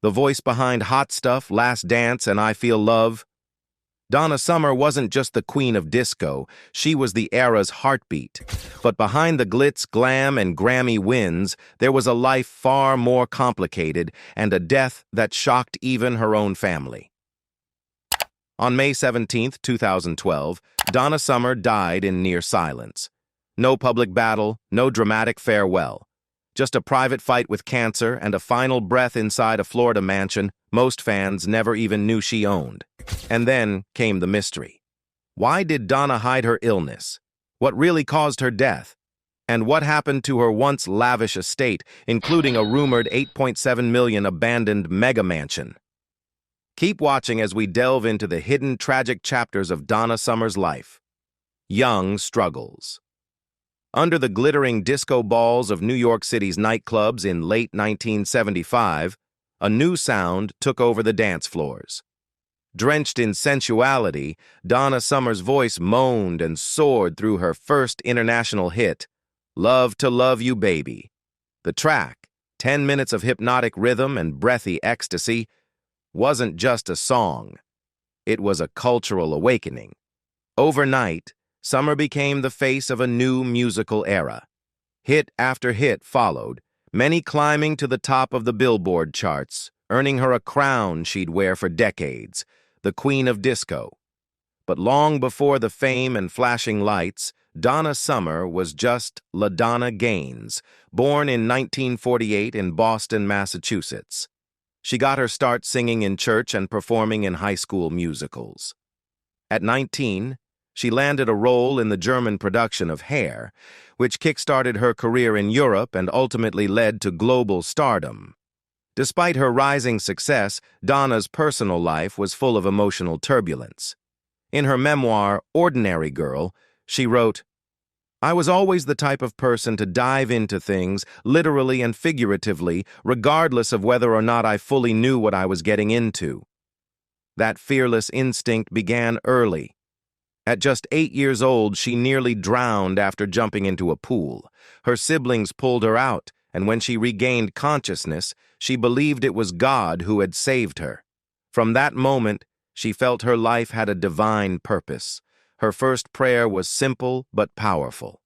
the voice behind Hot Stuff, Last Dance, and I Feel Love. Donna Summer wasn't just the queen of disco, she was the era's heartbeat. But behind the glitz, glam, and Grammy wins, there was a life far more complicated and a death that shocked even her own family. On May 17, 2012, Donna Summer died in near silence. No public battle, no dramatic farewell. Just a private fight with cancer and a final breath inside a Florida mansion most fans never even knew she owned. And then came the mystery. Why did Donna hide her illness? What really caused her death? And what happened to her once lavish estate, including a rumored $8.7 million abandoned mega mansion? Keep watching as we delve into the hidden tragic chapters of Donna Summer's life. Young struggles. Under the glittering disco balls of New York City's nightclubs in late 1975, a new sound took over the dance floors. Drenched in sensuality, Donna Summer's voice moaned and soared through her first international hit, Love to Love You Baby. The track, 10 minutes of hypnotic rhythm and breathy ecstasy, wasn't just a song. It was a cultural awakening. Overnight, Summer became the face of a new musical era. Hit after hit followed, many climbing to the top of the Billboard charts, earning her a crown she'd wear for decades, the Queen of Disco. But long before the fame and flashing lights, Donna Summer was just LaDonna Gaines, born in 1948 in Boston, Massachusetts. She got her start singing in church and performing in high school musicals. At 19, she landed a role in the German production of Hair, which kick-started her career in Europe and ultimately led to global stardom. Despite her rising success, Donna's personal life was full of emotional turbulence. In her memoir, Ordinary Girl, she wrote, "I was always the type of person to dive into things, literally and figuratively, regardless of whether or not I fully knew what I was getting into. That fearless instinct began early. At just 8 years old, she nearly drowned after jumping into a pool. Her siblings pulled her out, and when she regained consciousness, she believed it was God who had saved her. From that moment, she felt her life had a divine purpose. Her first prayer was simple but powerful.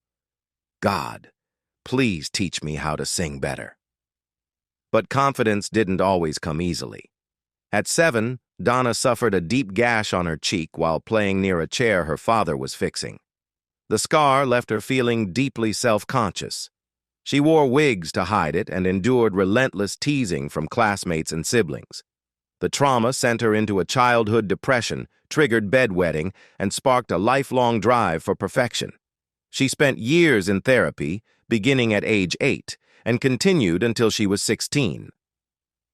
God, please teach me how to sing better." But confidence didn't always come easily. At 7, Donna suffered a deep gash on her cheek while playing near a chair her father was fixing. The scar left her feeling deeply self-conscious. She wore wigs to hide it and endured relentless teasing from classmates and siblings. The trauma sent her into a childhood depression, triggered bedwetting, and sparked a lifelong drive for perfection. She spent years in therapy, beginning at age 8, and continued until she was 16.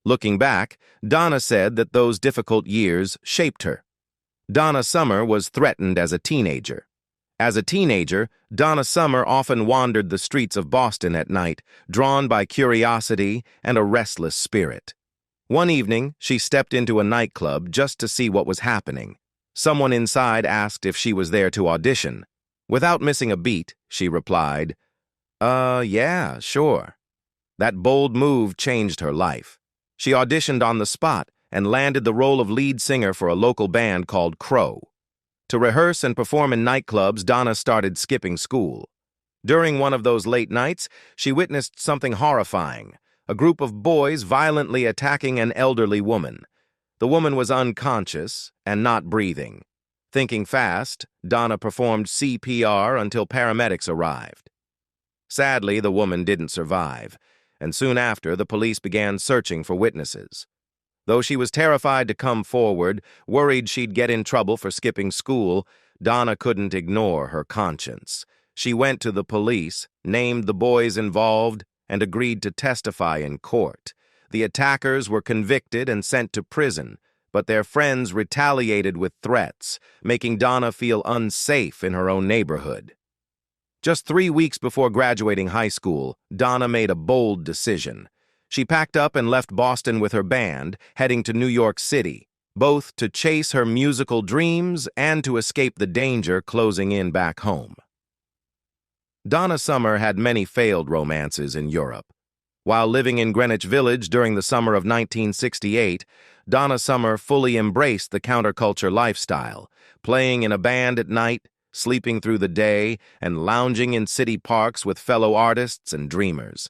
Looking back, Donna said that those difficult years shaped her. Donna Summer was threatened as a teenager. As a teenager, Donna Summer often wandered the streets of Boston at night, drawn by curiosity and a restless spirit. One evening, she stepped into a nightclub just to see what was happening. Someone inside asked if she was there to audition. Without missing a beat, she replied, yeah, sure." That bold move changed her life. She auditioned on the spot and landed the role of lead singer for a local band called Crow. To rehearse and perform in nightclubs, Donna started skipping school. During one of those late nights, she witnessed something horrifying, a group of boys violently attacking an elderly woman. The woman was unconscious and not breathing. Thinking fast, Donna performed CPR until paramedics arrived. Sadly, the woman didn't survive, and soon after, the police began searching for witnesses. Though she was terrified to come forward, worried she'd get in trouble for skipping school, Donna couldn't ignore her conscience. She went to the police, named the boys involved, and agreed to testify in court. The attackers were convicted and sent to prison, but their friends retaliated with threats, making Donna feel unsafe in her own neighborhood. Just 3 weeks before graduating high school, Donna made a bold decision. She packed up and left Boston with her band, heading to New York City, both to chase her musical dreams and to escape the danger closing in back home. Donna Summer had many failed romances in Europe. While living in Greenwich Village during the summer of 1968, Donna Summer fully embraced the counterculture lifestyle, playing in a band at night, sleeping through the day, and lounging in city parks with fellow artists and dreamers.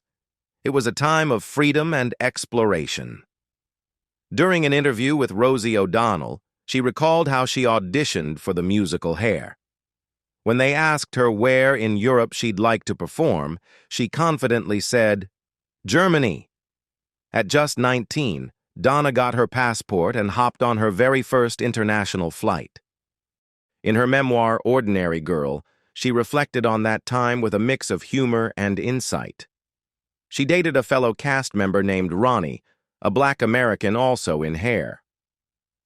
It was a time of freedom and exploration. During an interview with Rosie O'Donnell, she recalled how she auditioned for the musical Hair. When they asked her where in Europe she'd like to perform, she confidently said, "Germany." At just 19, Donna got her passport and hopped on her very first international flight. In her memoir, Ordinary Girl, she reflected on that time with a mix of humor and insight. She dated a fellow cast member named Ronnie, a Black American also in Hair.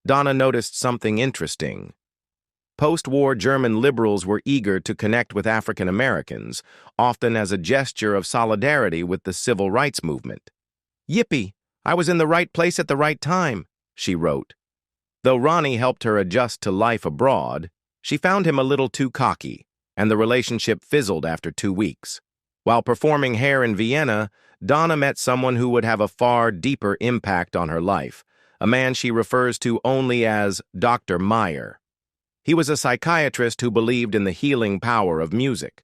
Donna noticed something interesting. Post-war German liberals were eager to connect with African Americans, often as a gesture of solidarity with the civil rights movement. "Yippee, I was in the right place at the right time," she wrote. Though Ronnie helped her adjust to life abroad, she found him a little too cocky, and the relationship fizzled after 2 weeks. While performing Hair in Vienna, Donna met someone who would have a far deeper impact on her life, a man she refers to only as Dr. Meyer. He was a psychiatrist who believed in the healing power of music.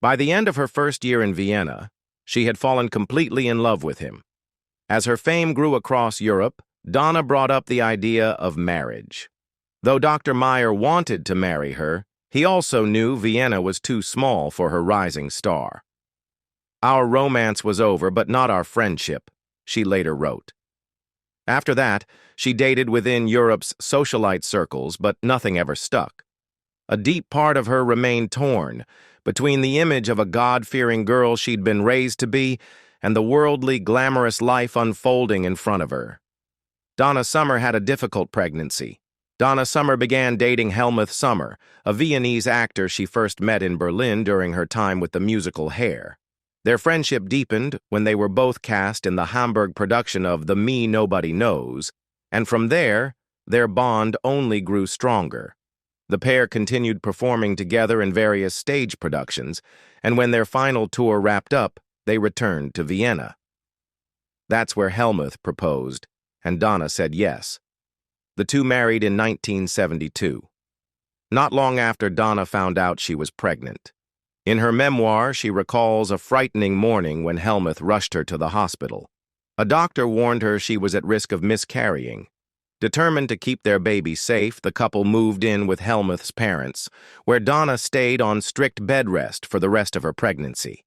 By the end of her first year in Vienna, she had fallen completely in love with him. As her fame grew across Europe, Donna brought up the idea of marriage. Though Dr. Meyer wanted to marry her, he also knew Vienna was too small for her rising star. "Our romance was over, but not our friendship," she later wrote. After that, she dated within Europe's socialite circles, but nothing ever stuck. A deep part of her remained torn between the image of a God-fearing girl she'd been raised to be and the worldly, glamorous life unfolding in front of her. Donna Summer had a difficult pregnancy. Donna Summer began dating Helmut Sommer, a Viennese actor she first met in Berlin during her time with the musical Hair. Their friendship deepened when they were both cast in the Hamburg production of The Me Nobody Knows, and from there, their bond only grew stronger. The pair continued performing together in various stage productions, and when their final tour wrapped up, they returned to Vienna. That's where Helmut proposed, and Donna said yes. The two married in 1972. Not long after Donna found out she was pregnant. In her memoir, she recalls a frightening morning when Helmut rushed her to the hospital. A doctor warned her she was at risk of miscarrying. Determined to keep their baby safe, the couple moved in with Helmut's parents, where Donna stayed on strict bed rest for the rest of her pregnancy.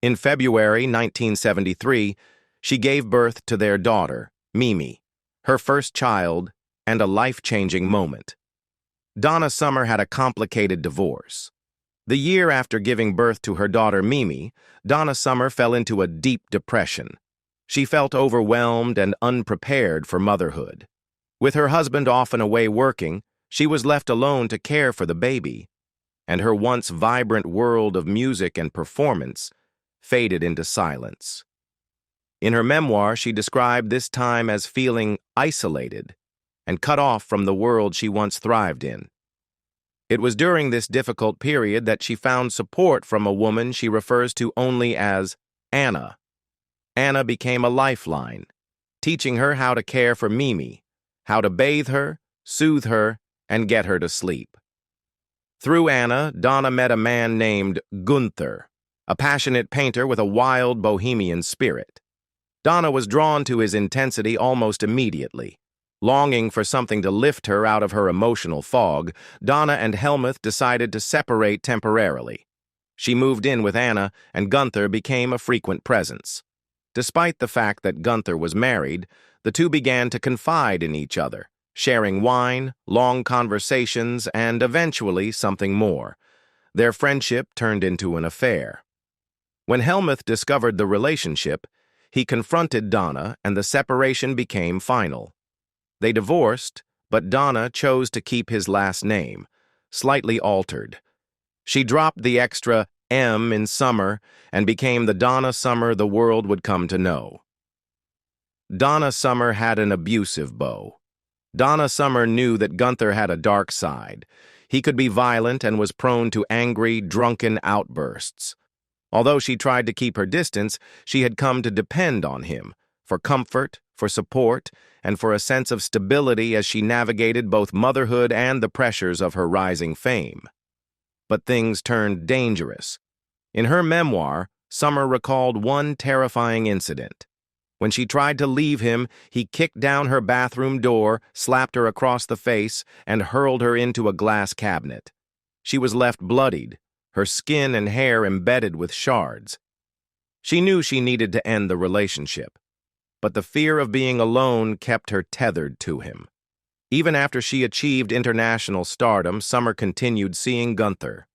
In February 1973, she gave birth to their daughter, Mimi, her first child, and a life-changing moment. Donna Summer had a complicated divorce. The year after giving birth to her daughter Mimi, Donna Summer fell into a deep depression. She felt overwhelmed and unprepared for motherhood. With her husband often away working, she was left alone to care for the baby, and her once vibrant world of music and performance faded into silence. In her memoir, she described this time as feeling isolated and cut off from the world she once thrived in. It was during this difficult period that she found support from a woman she refers to only as Anna. Anna became a lifeline, teaching her how to care for Mimi, how to bathe her, soothe her, and get her to sleep. Through Anna, Donna met a man named Gunther, a passionate painter with a wild bohemian spirit. Donna was drawn to his intensity almost immediately. Longing for something to lift her out of her emotional fog, Donna and Helmut decided to separate temporarily. She moved in with Anna, and Gunther became a frequent presence. Despite the fact that Gunther was married, the two began to confide in each other, sharing wine, long conversations, and eventually something more. Their friendship turned into an affair. When Helmut discovered the relationship, he confronted Donna, and the separation became final. They divorced, but Donna chose to keep his last name, slightly altered. She dropped the extra M in Summer and became the Donna Summer the world would come to know. Donna Summer had an abusive beau. Donna Summer knew that Gunther had a dark side. He could be violent and was prone to angry, drunken outbursts. Although she tried to keep her distance, she had come to depend on him for comfort, for support, and for a sense of stability as she navigated both motherhood and the pressures of her rising fame. But things turned dangerous. In her memoir, Summer recalled one terrifying incident. When she tried to leave him, he kicked down her bathroom door, slapped her across the face, and hurled her into a glass cabinet. She was left bloodied, her skin and hair embedded with shards. She knew she needed to end the relationship, but the fear of being alone kept her tethered to him. Even after she achieved international stardom, Summer continued seeing Gunther.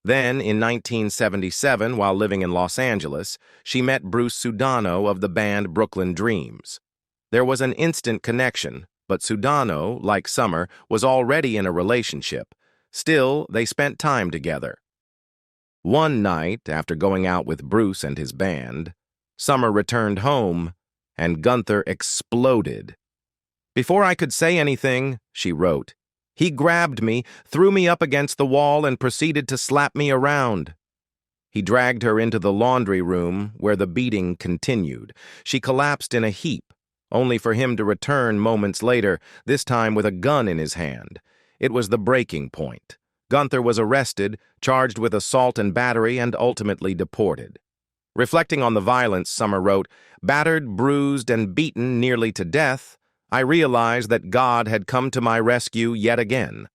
Then, in 1977, while living in Los Angeles, she met Bruce Sudano of the band Brooklyn Dreams. There was an instant connection, but Sudano, like Summer, was already in a relationship. Still, they spent time together. One night, after going out with Bruce and his band, Summer returned home, and Gunther exploded. "Before I could say anything," she wrote, "he grabbed me, threw me up against the wall, and proceeded to slap me around." He dragged her into the laundry room, where the beating continued. She collapsed in a heap, only for him to return moments later, this time with a gun in his hand. It was the breaking point. Gunther was arrested, charged with assault and battery, and ultimately deported. Reflecting on the violence, Summer wrote, "Battered, bruised, and beaten nearly to death, I realized that God had come to my rescue yet again."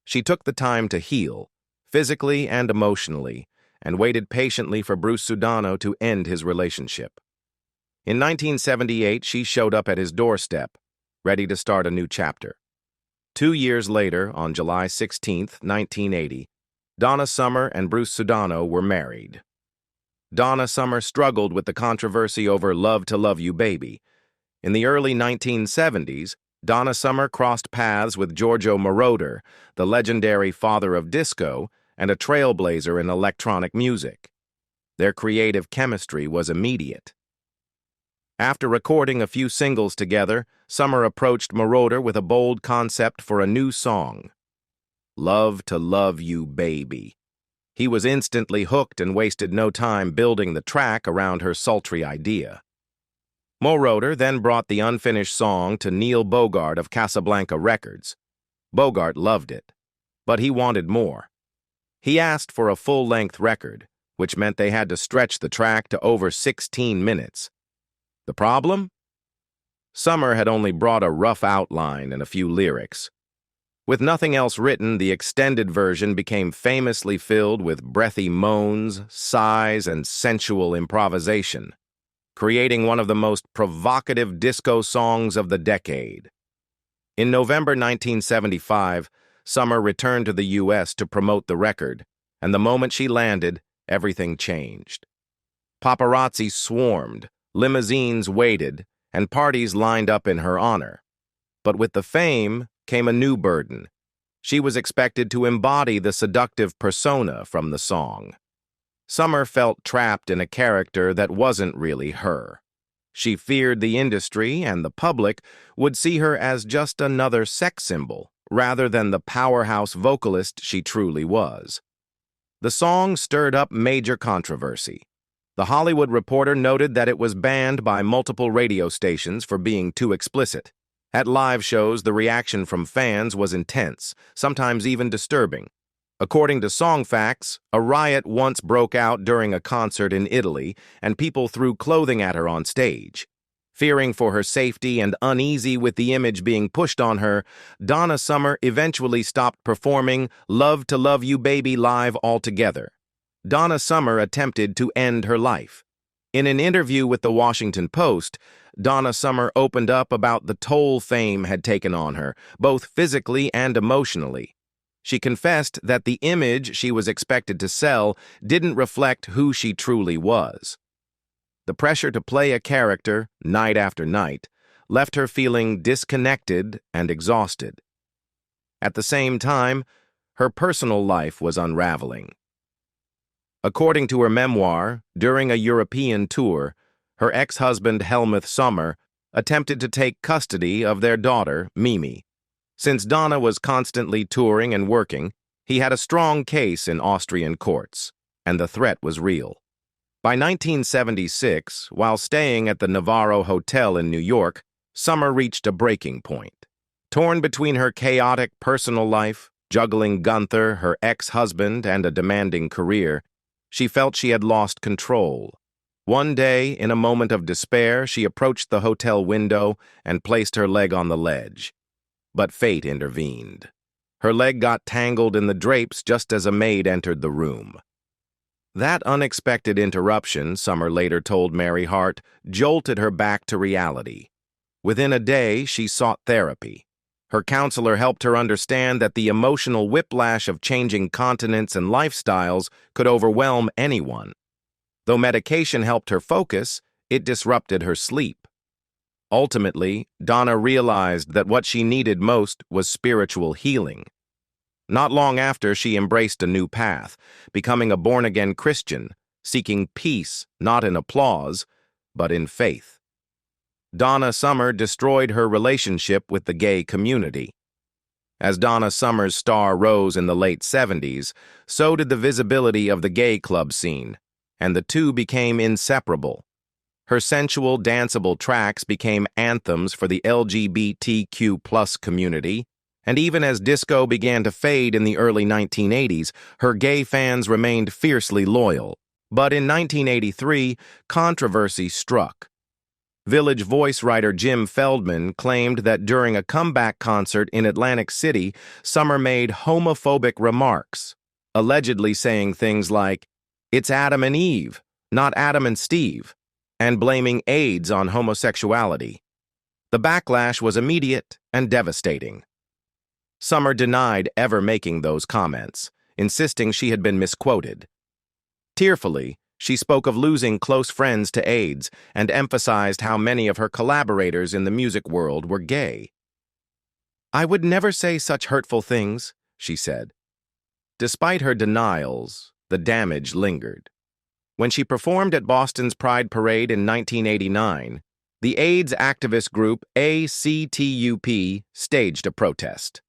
She took the time to heal, physically and emotionally, and waited patiently for Bruce Sudano to end his relationship. In 1978, she showed up at his doorstep, ready to start a new chapter. 2 years later, on July 16, 1980, Donna Summer and Bruce Sudano were married. Donna Summer struggled with the controversy over Love to Love You Baby. In the early 1970s, Donna Summer crossed paths with Giorgio Moroder, the legendary father of disco and a trailblazer in electronic music. Their creative chemistry was immediate. After recording a few singles together, Summer approached Moroder with a bold concept for a new song, "Love to Love You Baby." He was instantly hooked and wasted no time building the track around her sultry idea. Moroder then brought the unfinished song to Neil Bogart of Casablanca Records. Bogart loved it, but he wanted more. He asked for a full-length record, which meant they had to stretch the track to over 16 minutes. The problem? Summer had only brought a rough outline and a few lyrics. With nothing else written, the extended version became famously filled with breathy moans, sighs, and sensual improvisation, creating one of the most provocative disco songs of the decade. In November 1975, Summer returned to the U.S. to promote the record, and the moment she landed, everything changed. Paparazzi swarmed, limousines waited, and parties lined up in her honor. But with the fame came a new burden. She was expected to embody the seductive persona from the song. Summer felt trapped in a character that wasn't really her. She feared the industry and the public would see her as just another sex symbol, rather than the powerhouse vocalist she truly was. The song stirred up major controversy. The Hollywood Reporter noted that it was banned by multiple radio stations for being too explicit. At live shows, the reaction from fans was intense, sometimes even disturbing. According to Songfacts, a riot once broke out during a concert in Italy, and people threw clothing at her on stage. Fearing for her safety and uneasy with the image being pushed on her, Donna Summer eventually stopped performing Love to Love You Baby live altogether. Donna Summer attempted to end her life. In an interview with the Washington Post, Donna Summer opened up about the toll fame had taken on her, both physically and emotionally. She confessed that the image she was expected to sell didn't reflect who she truly was. The pressure to play a character, night after night, left her feeling disconnected and exhausted. At the same time, her personal life was unraveling. According to her memoir, during a European tour, her ex-husband Helmuth Sommer attempted to take custody of their daughter, Mimi. Since Donna was constantly touring and working, he had a strong case in Austrian courts. and the threat was real. By 1976, while staying at the Navarro Hotel in New York, Summer reached a breaking point. Torn between her chaotic personal life, juggling Gunther, her ex-husband, and a demanding career, she felt she had lost control. One day, in a moment of despair, she approached the hotel window and placed her leg on the ledge. But fate intervened. Her leg got tangled in the drapes just as a maid entered the room. That unexpected interruption, Summer later told Mary Hart, jolted her back to reality. Within a day, she sought therapy. Her counselor helped her understand that the emotional whiplash of changing continents and lifestyles could overwhelm anyone. Though medication helped her focus, it disrupted her sleep. Ultimately, Donna realized that what she needed most was spiritual healing. Not long after, she embraced a new path, becoming a born-again Christian, seeking peace not in applause, but in faith. Donna Summer destroyed her relationship with the gay community. As Donna Summer's star rose in the late 70s, so did the visibility of the gay club scene, and the two became inseparable. Her sensual, danceable tracks became anthems for the LGBTQ+ community, and even as disco began to fade in the early 1980s, her gay fans remained fiercely loyal. But in 1983, controversy struck. Village Voice writer Jim Feldman claimed that during a comeback concert in Atlantic City, Summer made homophobic remarks, allegedly saying things like, "It's Adam and Eve, not Adam and Steve," and blaming AIDS on homosexuality. The backlash was immediate and devastating. Summer denied ever making those comments, insisting she had been misquoted. Tearfully, she spoke of losing close friends to AIDS and emphasized how many of her collaborators in the music world were gay. "I would never say such hurtful things," she said. Despite her denials, the damage lingered. When she performed at Boston's Pride Parade in 1989, the AIDS activist group ACTUP staged a protest.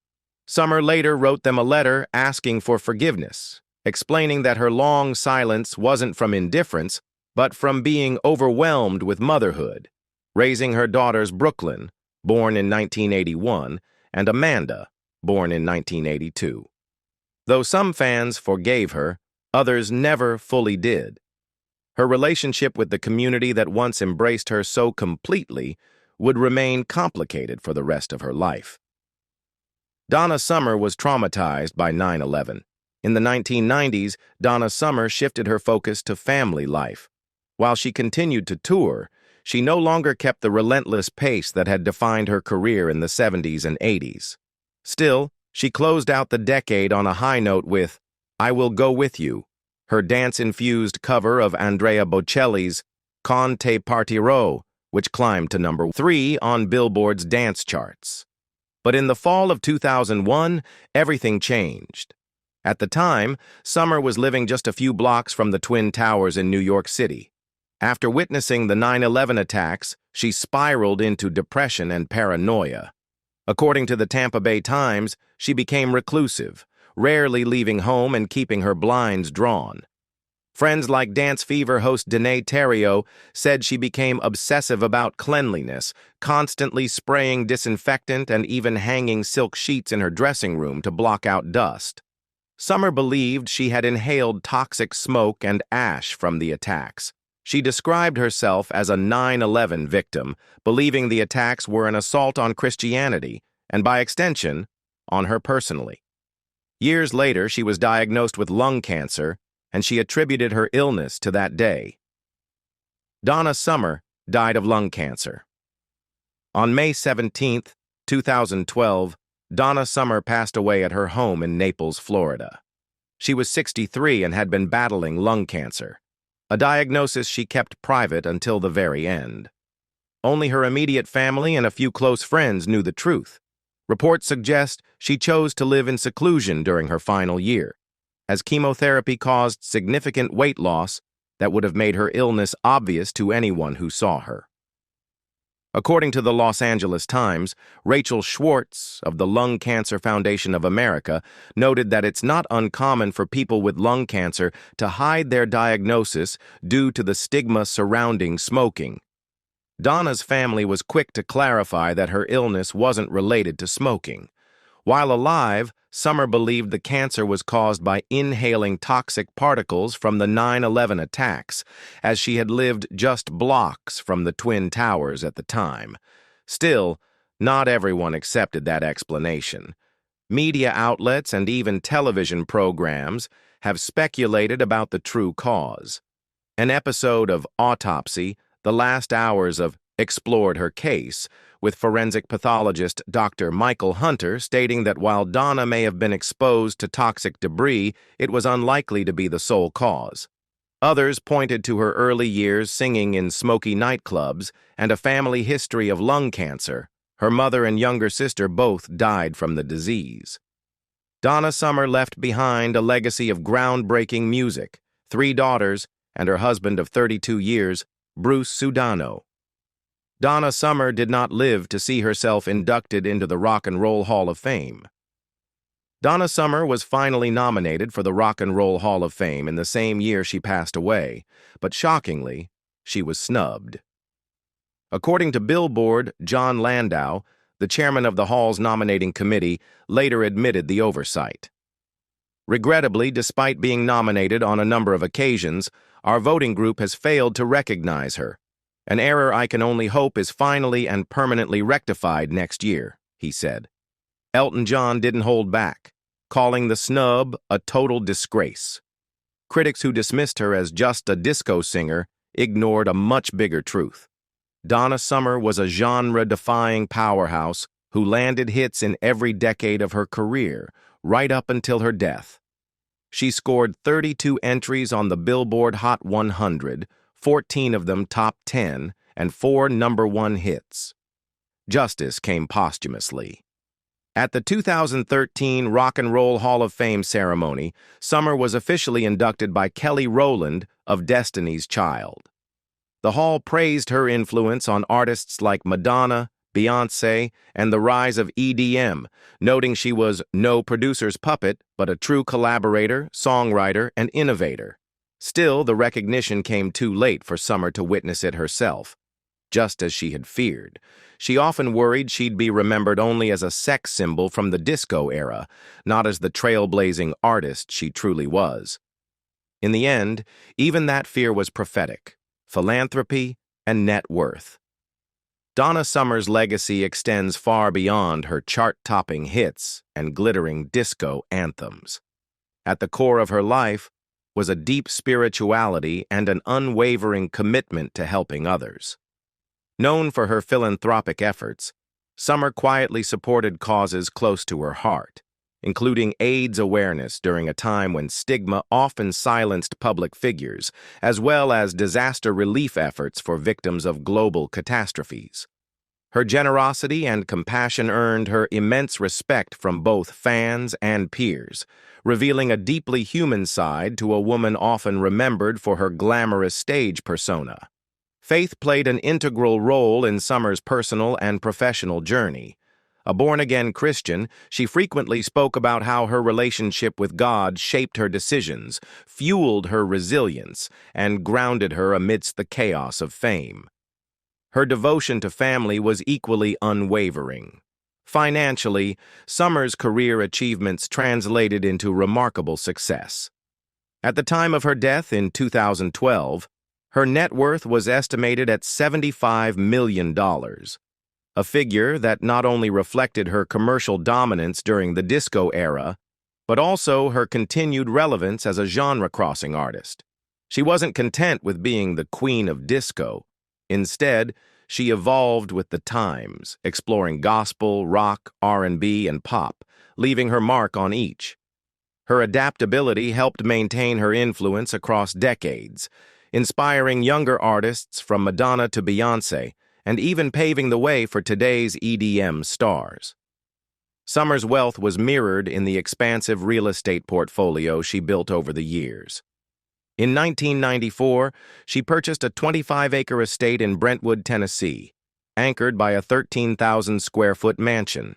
Summer later wrote them a letter asking for forgiveness, explaining that her long silence wasn't from indifference, but from being overwhelmed with motherhood, raising her daughters Brooklyn, born in 1981, and Amanda, born in 1982. Though some fans forgave her, others never fully did. Her relationship with the community that once embraced her so completely would remain complicated for the rest of her life. Donna Summer was traumatized by 9/11. In the 1990s, Donna Summer shifted her focus to family life. While she continued to tour, she no longer kept the relentless pace that had defined her career in the 70s and 80s. Still, she closed out the decade on a high note with "I Will Go With You," her dance-infused cover of Andrea Bocelli's "Con te partirò," which climbed to number 3 on Billboard's dance charts. But in the fall of 2001, everything changed. At the time, Summer was living just a few blocks from the Twin Towers in New York City. After witnessing the 9/11 attacks, she spiraled into depression and paranoia. According to the Tampa Bay Times, she became reclusive, rarely leaving home and keeping her blinds drawn. Friends like Dance Fever host Danae Terrio said she became obsessive about cleanliness, constantly spraying disinfectant and even hanging silk sheets in her dressing room to block out dust. Summer believed she had inhaled toxic smoke and ash from the attacks. She described herself as a 9/11 victim, believing the attacks were an assault on Christianity, and by extension, on her personally. Years later, she was diagnosed with lung cancer, and she attributed her illness to that day. Donna Summer died of lung cancer. On May 17, 2012, Donna Summer passed away at her home in Naples, Florida. She was 63 and had been battling lung cancer, a diagnosis she kept private until the very end. Only her immediate family and a few close friends knew the truth. Reports suggest she chose to live in seclusion during her final year, as chemotherapy caused significant weight loss that would have made her illness obvious to anyone who saw her. According to the Los Angeles Times, Rachel Schwartz of the Lung Cancer Foundation of America noted that it's not uncommon for people with lung cancer to hide their diagnosis due to the stigma surrounding smoking. Donna's family was quick to clarify that her illness wasn't related to smoking. While alive, Summer believed the cancer was caused by inhaling toxic particles from the 9/11 attacks, as she had lived just blocks from the Twin Towers at the time. Still, not everyone accepted that explanation. Media outlets and even television programs have speculated about the true cause. An episode of Autopsy, The Last Hours of, explored her case, with forensic pathologist Dr. Michael Hunter stating that while Donna may have been exposed to toxic debris, it was unlikely to be the sole cause. Others pointed to her early years singing in smoky nightclubs and a family history of lung cancer. Her mother and younger sister both died from the disease. Donna Summer left behind a legacy of groundbreaking music, 3 daughters, and her husband of 32 years, Bruce Sudano. Donna Summer did not live to see herself inducted into the Rock and Roll Hall of Fame. Donna Summer was finally nominated for the Rock and Roll Hall of Fame in the same year she passed away, but shockingly, she was snubbed. According to Billboard, John Landau, the chairman of the Hall's nominating committee, later admitted the oversight. Regrettably, despite being nominated on a number of occasions, our voting group has failed to recognize her. An error I can only hope is finally and permanently rectified next year, he said. Elton John didn't hold back, calling the snub a total disgrace. Critics who dismissed her as just a disco singer ignored a much bigger truth. Donna Summer was a genre-defying powerhouse who landed hits in every decade of her career, right up until her death. She scored 32 entries on the Billboard Hot 100, 14 of them top 10, and 4 #1 hits. Justice came posthumously. At the 2013 Rock and Roll Hall of Fame ceremony, Summer was officially inducted by Kelly Rowland of Destiny's Child. The Hall praised her influence on artists like Madonna, Beyoncé, and the rise of EDM, noting she was no producer's puppet, but a true collaborator, songwriter, and innovator. Still, the recognition came too late for Summer to witness it herself. Just as she had feared, she often worried she'd be remembered only as a sex symbol from the disco era, not as the trailblazing artist she truly was. In the end, even that fear was prophetic: philanthropy and net worth. Donna Summer's legacy extends far beyond her chart-topping hits and glittering disco anthems. At the core of her life was a deep spirituality and an unwavering commitment to helping others. Known for her philanthropic efforts, Summer quietly supported causes close to her heart, including AIDS awareness during a time when stigma often silenced public figures, as well as disaster relief efforts for victims of global catastrophes. Her generosity and compassion earned her immense respect from both fans and peers, revealing a deeply human side to a woman often remembered for her glamorous stage persona. Faith played an integral role in Summer's personal and professional journey. A born-again Christian, she frequently spoke about how her relationship with God shaped her decisions, fueled her resilience, and grounded her amidst the chaos of fame. Her devotion to family was equally unwavering. Financially, Summer's career achievements translated into remarkable success. At the time of her death in 2012, her net worth was estimated at $75 million, a figure that not only reflected her commercial dominance during the disco era, but also her continued relevance as a genre-crossing artist. She wasn't content with being the queen of disco. Instead, she evolved with the times, exploring gospel, rock, R&B, and pop, leaving her mark on each. Her adaptability helped maintain her influence across decades, inspiring younger artists from Madonna to Beyoncé, and even paving the way for today's EDM stars. Summer's wealth was mirrored in the expansive real estate portfolio she built over the years. In 1994, she purchased a 25-acre estate in Brentwood, Tennessee, anchored by a 13,000-square-foot mansion.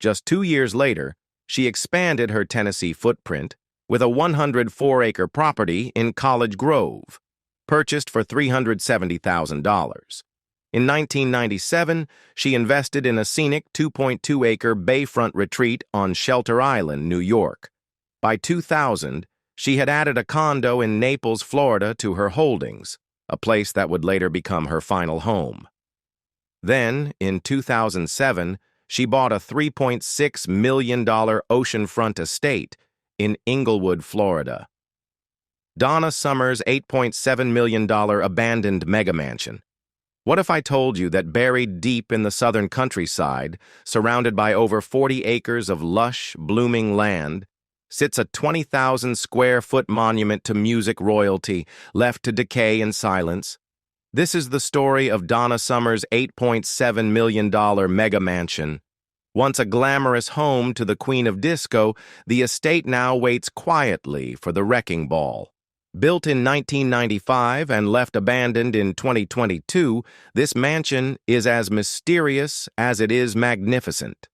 Just 2 years later, she expanded her Tennessee footprint with a 104-acre property in College Grove, purchased for $370,000. In 1997, she invested in a scenic 2.2-acre bayfront retreat on Shelter Island, New York. By 2000, she had added a condo in Naples, Florida to her holdings, a place that would later become her final home. Then, in 2007, she bought a $3.6 million oceanfront estate in Inglewood, Florida. Donna Summer's $8.7 million abandoned megamansion. What if I told you that buried deep in the southern countryside, surrounded by over 40 acres of lush, blooming land, sits a 20,000-square-foot monument to music royalty, left to decay in silence? This is the story of Donna Summer's $8.7 million mega mansion. Once a glamorous home to the Queen of Disco, the estate now waits quietly for the wrecking ball. Built in 1995 and left abandoned in 2022, this mansion is as mysterious as it is magnificent.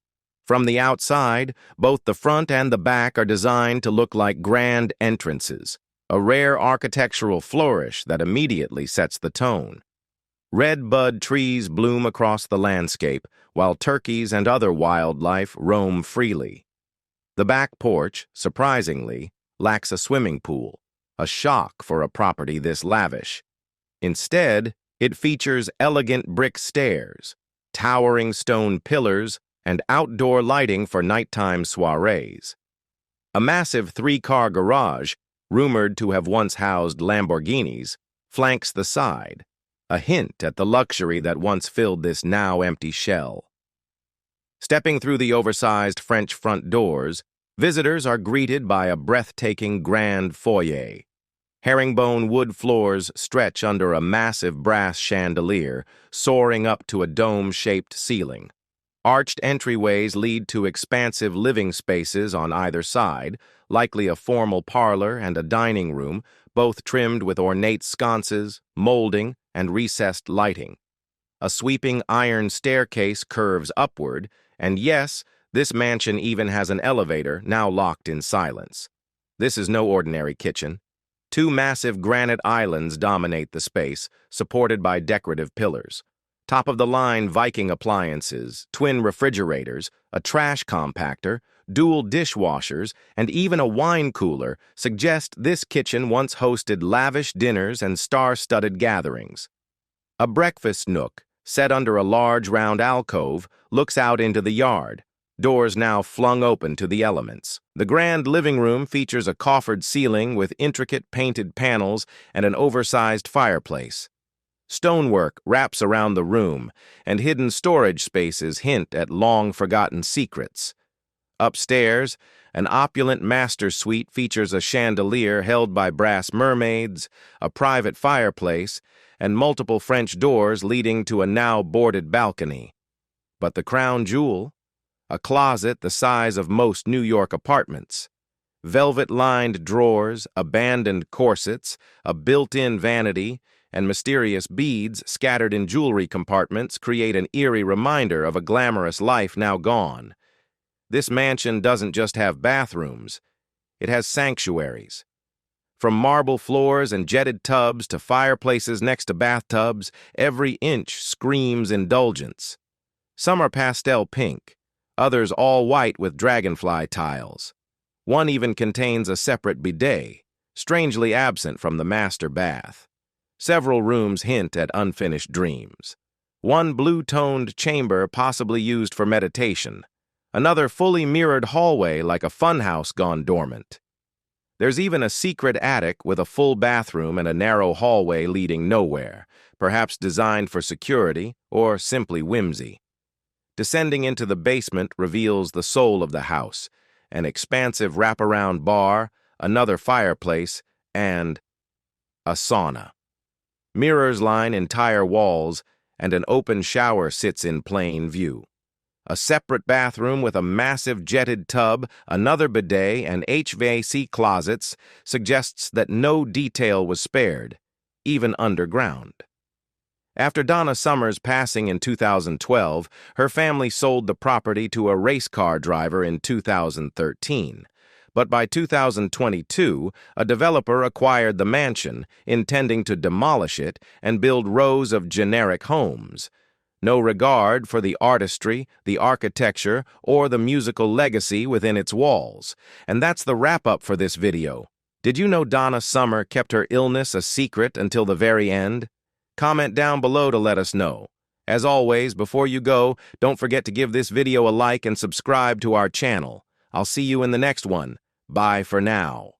From the outside, both the front and the back are designed to look like grand entrances, a rare architectural flourish that immediately sets the tone. Red bud trees bloom across the landscape, while turkeys and other wildlife roam freely. The back porch, surprisingly, lacks a swimming pool, a shock for a property this lavish. Instead, it features elegant brick stairs, towering stone pillars, and outdoor lighting for nighttime soirees. A massive 3-car garage, rumored to have once housed Lamborghinis, flanks the side, a hint at the luxury that once filled this now empty shell. Stepping through the oversized French front doors, visitors are greeted by a breathtaking grand foyer. Herringbone wood floors stretch under a massive brass chandelier, soaring up to a dome-shaped ceiling. Arched entryways lead to expansive living spaces on either side, likely a formal parlor and a dining room, both trimmed with ornate sconces, molding, and recessed lighting. A sweeping iron staircase curves upward, and yes, this mansion even has an elevator now locked in silence. This is no ordinary kitchen. 2 massive granite islands dominate the space, supported by decorative pillars. Top-of-the-line Viking appliances, twin refrigerators, a trash compactor, dual dishwashers, and even a wine cooler suggest this kitchen once hosted lavish dinners and star-studded gatherings. A breakfast nook, set under a large round alcove, looks out into the yard, doors now flung open to the elements. The grand living room features a coffered ceiling with intricate painted panels and an oversized fireplace. Stonework wraps around the room, and hidden storage spaces hint at long-forgotten secrets. Upstairs, an opulent master suite features a chandelier held by brass mermaids, a private fireplace, and multiple French doors leading to a now boarded balcony. But the crown jewel? A closet the size of most New York apartments. Velvet-lined drawers, abandoned corsets, a built-in vanity, and mysterious beads scattered in jewelry compartments create an eerie reminder of a glamorous life now gone. This mansion doesn't just have bathrooms, it has sanctuaries. From marble floors and jetted tubs to fireplaces next to bathtubs, every inch screams indulgence. Some are pastel pink, others all white with dragonfly tiles. One even contains a separate bidet, strangely absent from the master bath. Several rooms hint at unfinished dreams. One blue-toned chamber possibly used for meditation. Another fully mirrored hallway like a funhouse gone dormant. There's even a secret attic with a full bathroom and a narrow hallway leading nowhere, perhaps designed for security or simply whimsy. Descending into the basement reveals the soul of the house, an expansive wraparound bar, another fireplace, and a sauna. Mirrors line entire walls, and an open shower sits in plain view. A separate bathroom with a massive jetted tub, another bidet, and HVAC closets suggests that no detail was spared, even underground. After Donna Summer's passing in 2012, her family sold the property to a race car driver in 2013. But by 2022, a developer acquired the mansion, intending to demolish it and build rows of generic homes. No regard for the artistry, the architecture, or the musical legacy within its walls. And that's the wrap-up for this video. Did you know Donna Summer kept her illness a secret until the very end? Comment down below to let us know. As always, before you go, don't forget to give this video a like and subscribe to our channel. I'll see you in the next one. Bye for now.